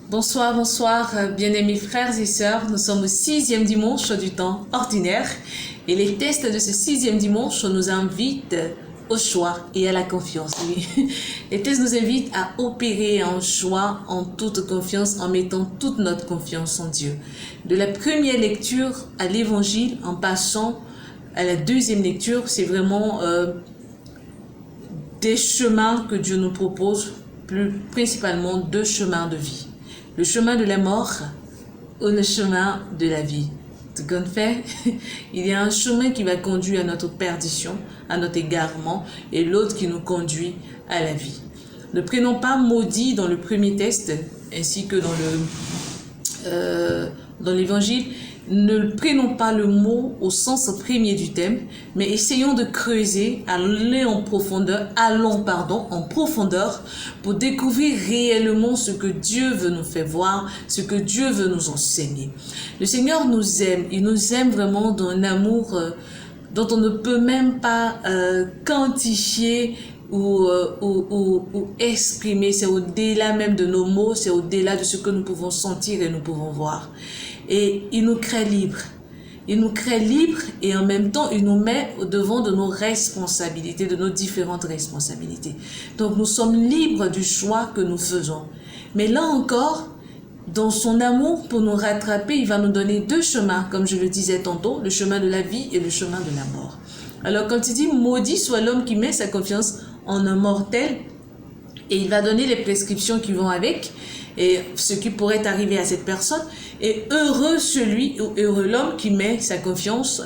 Bonsoir, bonsoir, bien-aimés frères et sœurs. Nous sommes au 6e dimanche du temps ordinaire et les tests de ce 6e dimanche nous invitent au choix et à la confiance. Oui. Les tests nous invitent à opérer un choix en toute confiance, en mettant toute notre confiance en Dieu. De la première lecture à l'évangile, en passant à la deuxième lecture, c'est vraiment des chemins que Dieu nous propose, principalement deux chemins de vie. Le chemin de la mort ou le chemin de la vie. Tout compte fait, il y a un chemin qui va conduire à notre perdition, à notre égarement, et l'autre qui nous conduit à la vie. Ne prenons pas maudit dans le premier texte, ainsi que dans l'évangile. Ne prenons pas le mot au sens premier du thème, mais essayons de creuser, allons en profondeur pour découvrir réellement ce que Dieu veut nous faire voir, ce que Dieu veut nous enseigner. Le Seigneur nous aime, il nous aime vraiment d'un amour dont on ne peut même pas quantifier ou exprimer. C'est au-delà même de nos mots, c'est au-delà de ce que nous pouvons sentir et nous pouvons voir. Et il nous crée libres. Il nous crée libres et en même temps, il nous met au devant de nos responsabilités, de nos différentes responsabilités. Donc, nous sommes libres du choix que nous faisons. Mais là encore, dans son amour pour nous rattraper, il va nous donner deux chemins, comme je le disais tantôt, le chemin de la vie et le chemin de la mort. Alors, quand il dit « Maudit soit l'homme qui met sa confiance en un mortel », et il va donner les prescriptions qui vont avec, et ce qui pourrait arriver à cette personne. Et heureux celui ou heureux l'homme qui met sa confiance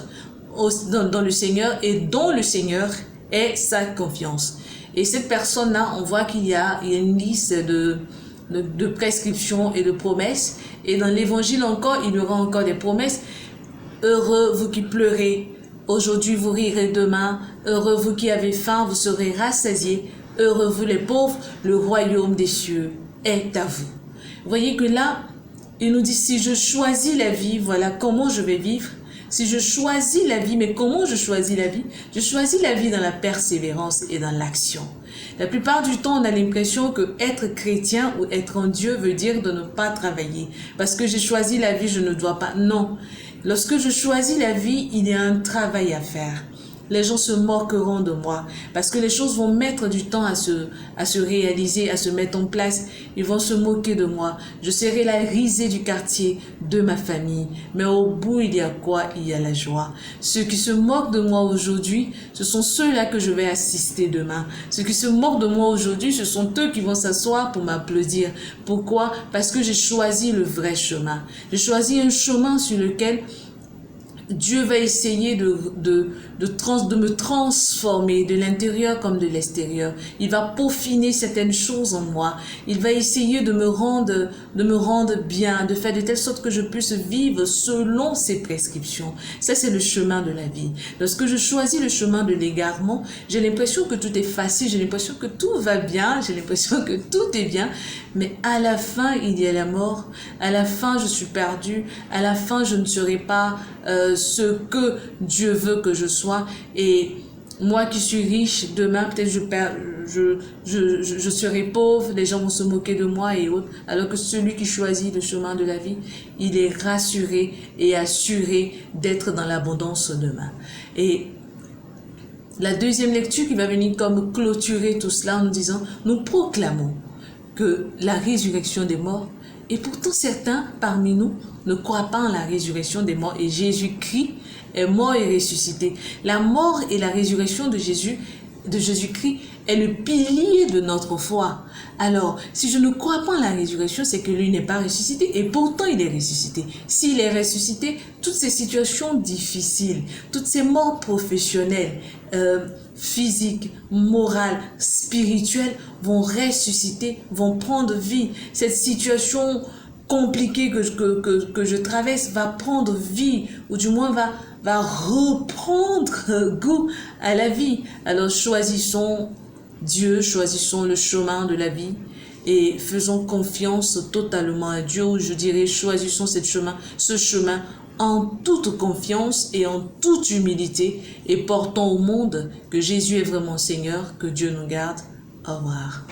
dans le Seigneur et dont le Seigneur est sa confiance. Et cette personne-là, on voit qu'il y a une liste de prescriptions et de promesses. Et dans l'évangile encore, il y aura encore des promesses. Heureux vous qui pleurez, aujourd'hui vous rirez demain. Heureux vous qui avez faim, vous serez rassasiés. Heureux vous les pauvres, le royaume des cieux est à vous. Vous voyez que là, il nous dit, si je choisis la vie, voilà comment je vais vivre. Si je choisis la vie, mais comment je choisis la vie? Je choisis la vie dans la persévérance et dans l'action. La plupart du temps, on a l'impression que être chrétien ou être en Dieu veut dire de ne pas travailler. Parce que j'ai choisi la vie, je ne dois pas. Non. Lorsque je choisis la vie, il y a un travail à faire. Les gens se moqueront de moi parce que les choses vont mettre du temps à se réaliser, à se mettre en place. Ils vont se moquer de moi. Je serai la risée du quartier, de ma famille. Mais au bout, il y a quoi? Il y a la joie. Ceux qui se moquent de moi aujourd'hui, ce sont ceux-là que je vais assister demain. Ceux qui se moquent de moi aujourd'hui, ce sont eux qui vont s'asseoir pour m'applaudir. Pourquoi? Parce que j'ai choisi le vrai chemin. J'ai choisi un chemin sur lequel Dieu va essayer de me transformer de l'intérieur comme de l'extérieur. Il va peaufiner certaines choses en moi. Il va essayer de me rendre bien, de faire de telle sorte que je puisse vivre selon ses prescriptions. Ça, c'est le chemin de la vie. Lorsque je choisis le chemin de l'égarement, j'ai l'impression que tout est facile, j'ai l'impression que tout va bien, j'ai l'impression que tout est bien. Mais à la fin, il y a la mort. À la fin, je suis perdu. À la fin, je ne serai pas ce que Dieu veut que je sois. Et moi qui suis riche, demain, peut-être je serai pauvre, les gens vont se moquer de moi et autres. Alors que celui qui choisit le chemin de la vie, il est rassuré et assuré d'être dans l'abondance demain. Et la deuxième lecture qui va venir comme clôturer tout cela en nous disant, nous proclamons que la résurrection des morts, et pourtant certains parmi nous ne croient pas en la résurrection des morts, et Jésus-Christ est mort et ressuscité. La mort et la résurrection de Jésus-Christ est le pilier de notre foi. Alors, si je ne crois pas en la résurrection, c'est que lui n'est pas ressuscité, et pourtant il est ressuscité. S'il est ressuscité, toutes ces situations difficiles, toutes ces morts professionnelles, physiques, morales, spirituelles, vont ressusciter, vont prendre vie. Cette situation compliquée que je traverse va prendre vie, ou du moins va reprendre goût à la vie. Alors choisissons Dieu, choisissons le chemin de la vie et faisons confiance totalement à Dieu, ou je dirais choisissons ce chemin en toute confiance et en toute humilité, et portons au monde que Jésus est vraiment Seigneur. Que Dieu nous garde. Au revoir.